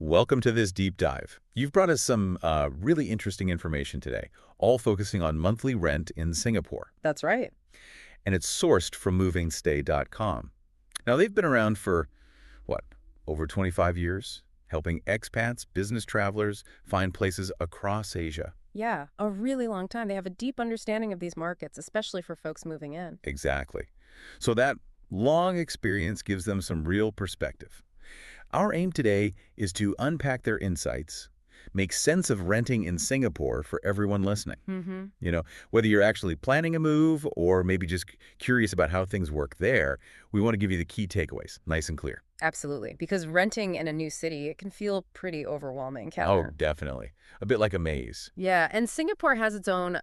welcome to this deep dive. You've brought us some really interesting information today, all focusing on monthly rent in Singapore. That's right. And it's sourced from movingstay.com. Now, they've been around for, what, over 25 years, helping expats, business travelers find places across Asia. Yeah, a really long time. They have a deep understanding of these markets, especially for folks moving in. Exactly. So that long experience gives them some real perspective. Our aim today is to unpack their insights, make sense of renting in Singapore for everyone listening. Mm-hmm. Whether you're actually planning a move or maybe just curious about how things work there, we want to give you the key takeaways, nice and clear. Absolutely. Because renting in a new city, it can feel pretty overwhelming, can't Oh, it? definitely. A bit like a maze. Yeah, and Singapore has its own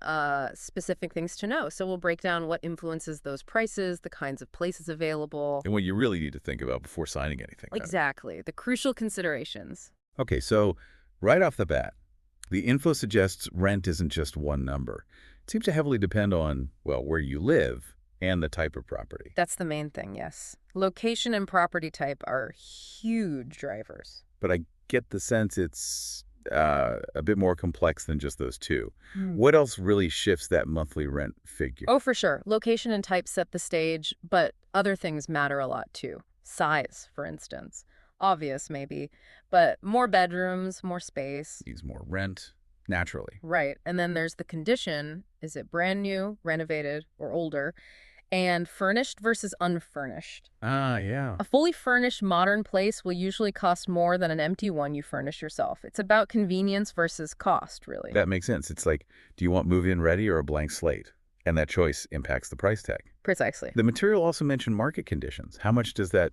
specific things to know. So we'll break down what influences those prices, the kinds of places available. And what you really need to think about before signing anything. Exactly. The crucial considerations. Okay, so right off the bat, the info suggests rent isn't just one number. It seems to heavily depend on, well, where you live and the type of property. That's the main thing, yes. Location and property type are huge drivers. But I get the sense it's a bit more complex than just those two. Hmm. What else really shifts that monthly rent figure? Oh, for sure. Location and type set the stage, but other things matter a lot too. Size, for instance. Obvious, maybe, but more bedrooms, more space. Needs more rent, naturally. Right. And then there's the condition. Is it brand new, renovated, or older? And furnished versus unfurnished. Ah, yeah. A fully furnished modern place will usually cost more than an empty one you furnish yourself. It's about convenience versus cost, really. That makes sense. It's like, do you want move-in ready or a blank slate? And that choice impacts the price tag. Precisely. The material also mentioned market conditions. How much does that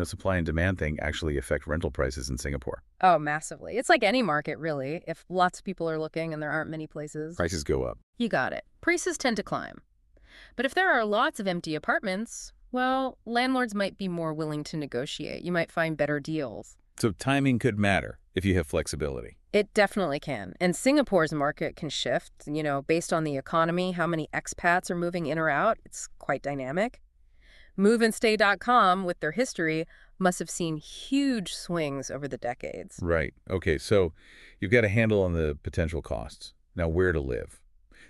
supply and demand thing actually affect rental prices in Singapore? Oh, massively. It's like any market, really. If lots of people are looking and there aren't many places, Prices go up. you got it. Prices tend to climb. But if there are lots of empty apartments, well, landlords might be more willing to negotiate. You might find better deals. So timing could matter if you have flexibility. It definitely can. And Singapore's market can shift, based on the economy, how many expats are moving in or out. It's quite dynamic. MoveAndStay.com, with their history, must have seen huge swings over the decades. Right. Okay, so you've got a handle on the potential costs. Now, where to live?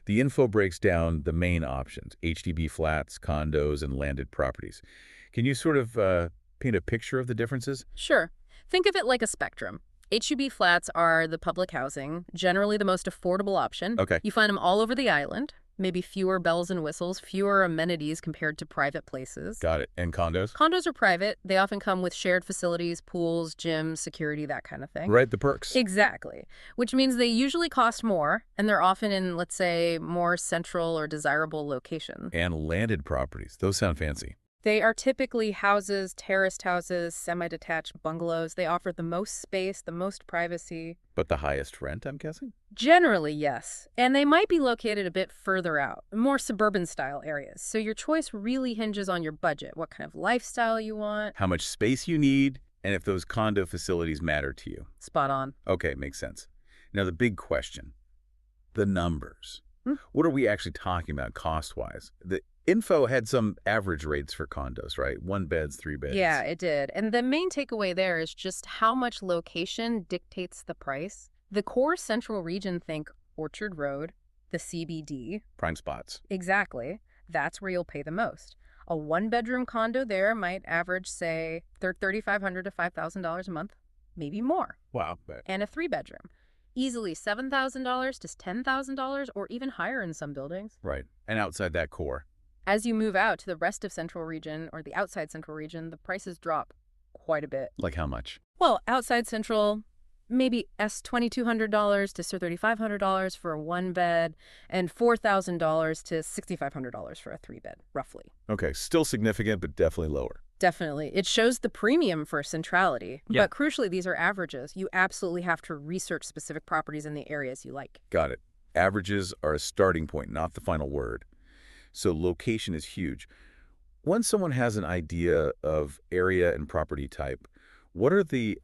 The info breaks down the main options: HDB flats, condos, and landed properties. Can you sort of paint a picture of the differences? Sure. Think of it like a spectrum. HUB flats are the public housing, generally the most affordable option. Okay. You find them all over the island. Maybe fewer bells and whistles, fewer amenities compared to private places. Got it. And condos? Condos are private. They often come with shared facilities, pools, gyms, security, that kind of thing. Right, the perks. Exactly. Which means they usually cost more, and they're often in, let's say, more central or desirable locations. And landed properties. Those sound fancy. They are typically houses, terraced houses, semi-detached bungalows. They offer the most space, the most privacy. But the highest rent, I'm guessing? Generally, yes. And they might be located a bit further out, more suburban-style areas. So your choice really hinges on your budget, what kind of lifestyle you want. How much space you need, and if those condo facilities matter to you. Spot on. Okay, makes sense. Now, the big question, the numbers. Hmm? What are we actually talking about cost-wise? The info had some average rates for condos, right? 1 beds, 3 beds. Yeah, it did. And the main takeaway there is just how much location dictates the price. The core central region, think Orchard Road, the CBD. Prime spots. Exactly. That's where you'll pay the most. A 1-bedroom condo there might average, say, $3,500 to $5,000 a month, maybe more. Wow. And a 3-bedroom, easily $7,000 to $10,000 or even higher in some buildings. Right. And outside that core. As you move out to the rest of Central Region or the outside Central Region, the prices drop quite a bit. Like how much? Well, outside Central, maybe $2,200 to $3,500 for a 1-bed and $4,000 to $6,500 for a 3-bed, roughly. Okay, still significant, but definitely lower. Definitely. It shows the premium for centrality. Yeah. But crucially, these are averages. You absolutely have to research specific properties in the areas you like. Got it. Averages are a starting point, not the final word. So location is huge. Once someone has an idea of area and property type, what are the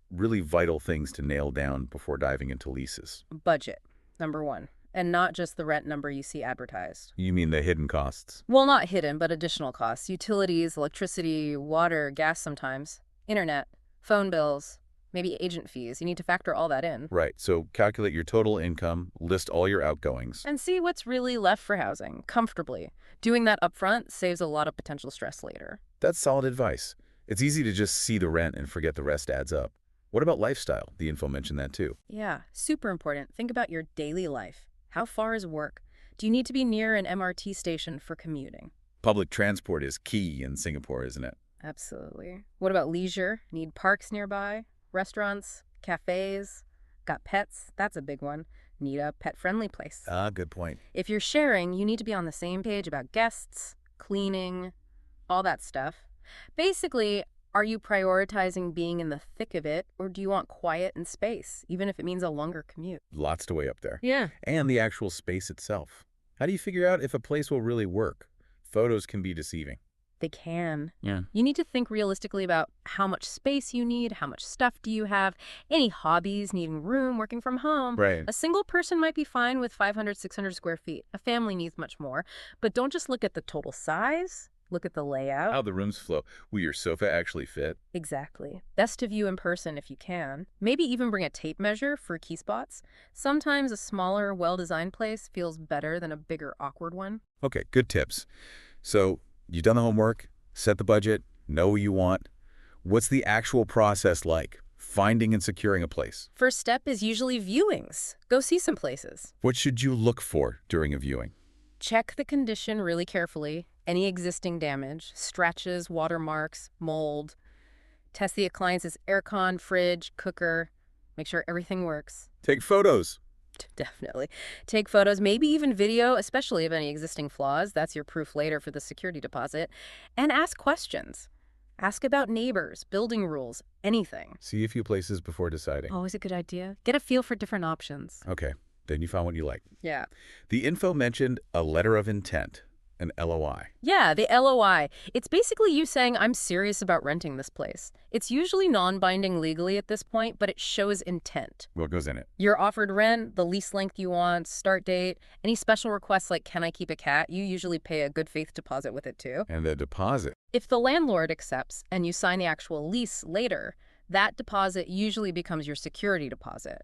really vital things to nail down before diving into leases? Budget, number one. And not just the rent number you see advertised. You mean the hidden costs? Well, not hidden, but additional costs. Utilities, electricity, water, gas sometimes, internet, phone bills, maybe agent fees. You need to factor all that in. Right, so calculate your total income, list all your outgoings. And see what's really left for housing, comfortably. Doing that upfront saves a lot of potential stress later. That's solid advice. It's easy to just see the rent and forget the rest adds up. What about lifestyle? The info mentioned that too. Yeah, super important. Think about your daily life. How far is work? Do you need to be near an MRT station for commuting? Public transport is key in Singapore, isn't it? Absolutely. What about leisure? Need parks nearby? Restaurants? Cafes? Got pets? That's a big one. Need a pet-friendly place. Ah, good point. If you're sharing, you need to be on the same page about guests, cleaning, all that stuff. Basically, are you prioritizing being in the thick of it, or do you want quiet and space, even if it means a longer commute? Lots to weigh up there. Yeah. And the actual space itself. How do you figure out if a place will really work? Photos can be deceiving. They can. Yeah. You need to think realistically about how much space you need, how much stuff do you have, any hobbies, needing room, working from home. Right. A single person might be fine with 500, 600 square feet. A family needs much more. But don't just look at the total size. Look at the layout. How the rooms flow. Will your sofa actually fit? Exactly. Best to view in person if you can. Maybe even bring a tape measure for key spots. Sometimes a smaller, well-designed place feels better than a bigger, awkward one. Okay, good tips. So, you've done the homework, set the budget, know what you want. What's the actual process like? Finding and securing a place. First step is usually viewings. Go see some places. What should you look for during a viewing? Check the condition really carefully. Any existing damage, scratches, watermarks, mold. Test the appliances, aircon, fridge, cooker. Make sure everything works. Take photos. Definitely. Take photos, maybe even video, especially of any existing flaws. That's your proof later for the security deposit. And ask questions. Ask about neighbors, building rules, anything. See a few places before deciding. Always a good idea. Get a feel for different options. Okay, then you found what you like. Yeah. The info mentioned a letter of intent, an LOI. Yeah, the LOI. It's basically you saying, I'm serious about renting this place. It's usually non-binding legally at this point, but it shows intent. What goes in it? Your offered rent, the lease length you want, start date, any special requests like can I keep a cat, you usually pay a good faith deposit with it too. And the deposit. If the landlord accepts and you sign the actual lease later, that deposit usually becomes your security deposit.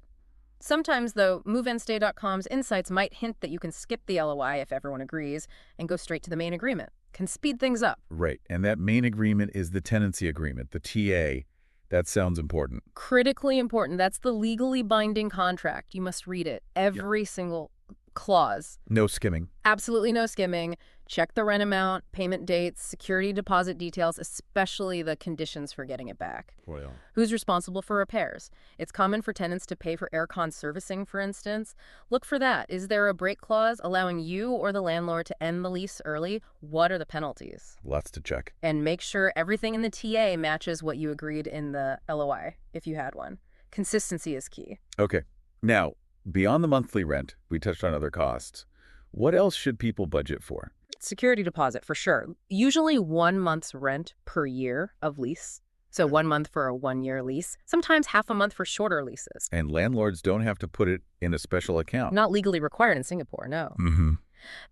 Sometimes, though, MoveAndStay.com's insights might hint that you can skip the LOI if everyone agrees and go straight to the main agreement. Can speed things up. Right, and that main agreement is the tenancy agreement, the TA. That sounds important. Critically important. That's the legally binding contract. You must read it. Every single clause. No skimming. Absolutely no skimming. Check the rent amount, payment dates, security deposit details, especially the conditions for getting it back. Well. Who's responsible for repairs? It's common for tenants to pay for aircon servicing, for instance. Look for that. Is there a break clause allowing you or the landlord to end the lease early? What are the penalties? Lots to check. And make sure everything in the TA matches what you agreed in the LOI, if you had one. Consistency is key. Okay. Now, beyond the monthly rent, we touched on other costs. What else should people budget for? Security deposit, for sure. Usually 1 month's rent per year of lease. So 1 month for a 1-year lease. Sometimes half a month for shorter leases. And landlords don't have to put it in a special account. Not legally required in Singapore, no. Mm-hmm.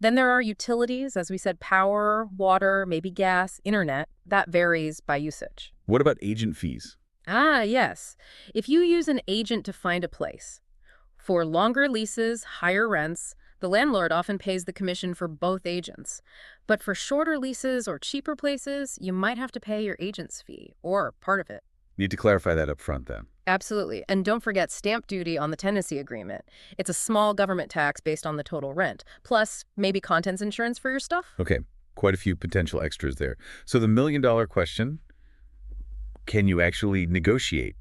Then there are utilities, as we said, power, water, maybe gas, internet. That varies by usage. What about agent fees? Ah, yes. If you use an agent to find a place, for longer leases, higher rents, the landlord often pays the commission for both agents. But for shorter leases or cheaper places, you might have to pay your agent's fee, or part of it. Need to clarify that up front then. Absolutely. And don't forget stamp duty on the tenancy agreement. It's a small government tax based on the total rent, plus maybe contents insurance for your stuff. Okay, quite a few potential extras there. So the million-dollar question, can you actually negotiate?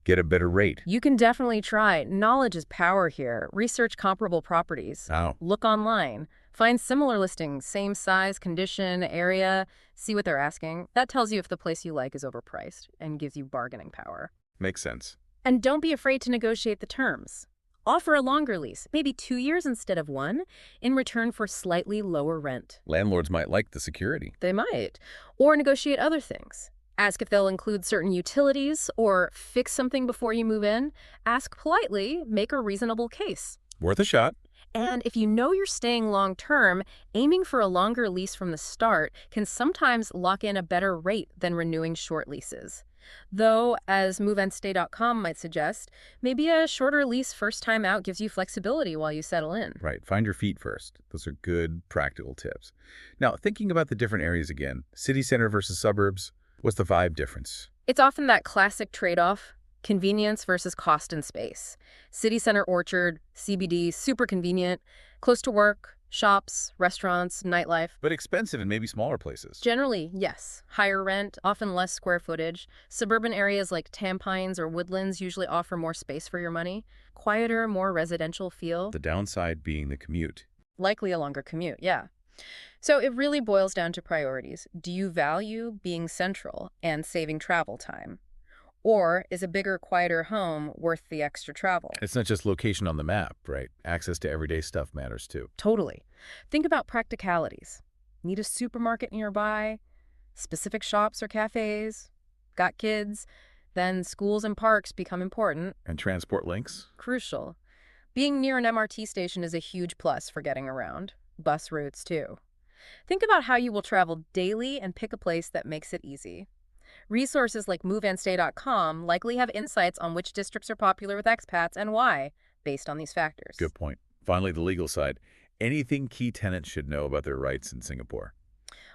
Get a better rate? You can definitely try. Knowledge is power here. Research comparable properties. Oh. Look online. Find similar listings, same size, condition, area. See what they're asking. That tells you if the place you like is overpriced and gives you bargaining power. Makes sense. And don't be afraid to negotiate the terms. Offer a longer lease, maybe 2 years instead of 1, in return for slightly lower rent. Landlords might like the security. They might. Or negotiate other things. Ask if they'll include certain utilities or fix something before you move in. Ask politely, make a reasonable case. Worth a shot. And if you know you're staying long-term, aiming for a longer lease from the start can sometimes lock in a better rate than renewing short leases. Though, as moveandstay.com might suggest, maybe a shorter lease first time out gives you flexibility while you settle in. Right, find your feet first. Those are good, practical tips. Now, thinking about the different areas again, city center versus suburbs, what's the vibe difference? It's often that classic trade-off, convenience versus cost and space. City center orchard, CBD, super convenient, close to work, shops, restaurants, nightlife. But expensive in maybe smaller places. Generally, yes. Higher rent, often less square footage. Suburban areas like Tampines or Woodlands usually offer more space for your money. Quieter, more residential feel. The downside being the commute. Likely a longer commute, yeah. So it really boils down to priorities. Do you value being central and saving travel time? Or is a bigger, quieter home worth the extra travel? It's not just location on the map, right? Access to everyday stuff matters too. Totally. Think about practicalities. Need a supermarket nearby? Specific shops or cafes? Got kids? Then schools and parks become important. And transport links? Crucial. Being near an MRT station is a huge plus for getting around. Bus routes, too. Think about how you will travel daily and pick a place that makes it easy. Resources like moveandstay.com likely have insights on which districts are popular with expats and why, based on these factors. Good point. Finally, the legal side. Anything key tenants should know about their rights in Singapore?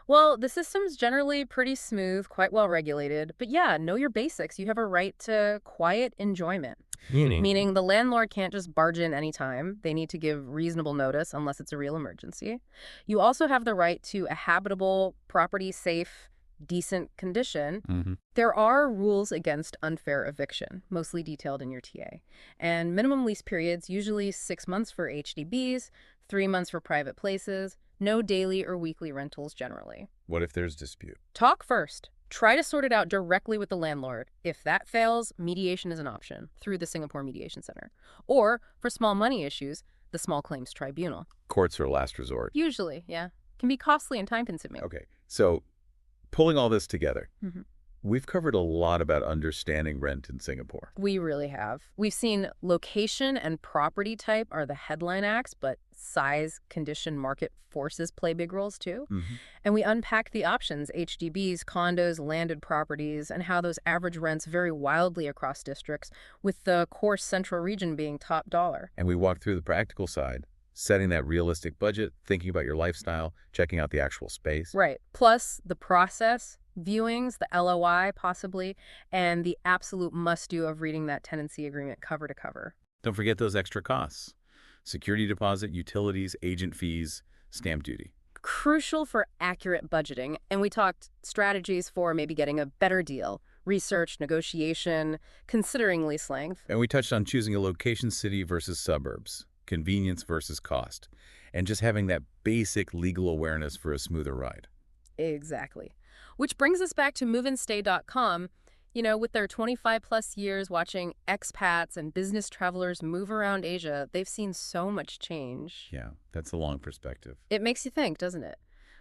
Well, the system's generally pretty smooth, quite well regulated. But yeah, know your basics. You have a right to quiet enjoyment. Meaning? Meaning the landlord can't just barge in anytime. They need to give reasonable notice unless it's a real emergency. You also have the right to a habitable, property safe, decent condition. There are rules against unfair eviction, mostly detailed in your TA. And minimum lease periods, usually 6 months for HDBs, 3 months for private places, no daily or weekly rentals generally. What if there's dispute? Talk first. Try to sort it out directly with the landlord. If that fails, mediation is an option through the Singapore Mediation Center. Or, for small money issues, the Small Claims Tribunal. Courts are last resort. Usually, yeah. Can be costly and time-consuming. Okay, so pulling all this together, Mhm. we've covered a lot about understanding rent in Singapore. We really have. We've seen location and property type are the headline acts, but size, condition, market forces play big roles too. And we unpack the options, HDBs, condos, landed properties, and how those average rents vary wildly across districts, with the core central region being top dollar. And we walked through the practical side, setting that realistic budget, thinking about your lifestyle, checking out the actual space. Right. Plus the process, viewings, the LOI possibly, and the absolute must-do of reading that tenancy agreement cover to cover. Don't forget those extra costs. Security deposit, utilities, agent fees, stamp duty. Crucial for accurate budgeting, and we talked strategies for maybe getting a better deal, research, negotiation, considering lease length. And we touched on choosing a location city versus suburbs, convenience versus cost, and just having that basic legal awareness for a smoother ride. Exactly. Which brings us back to moveandstay.com. You know, with their 25 plus years watching expats and business travelers move around Asia, they've seen so much change. Yeah, that's a long perspective. It makes you think, doesn't it?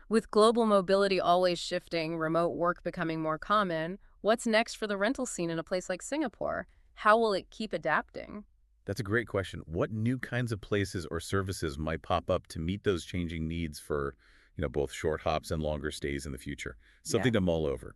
With global mobility always shifting, remote work becoming more common, what's next for the rental scene in a place like Singapore? How will it keep adapting? That's a great question. What new kinds of places or services might pop up to meet those changing needs for, both short hops and longer stays in the future? Something to mull over.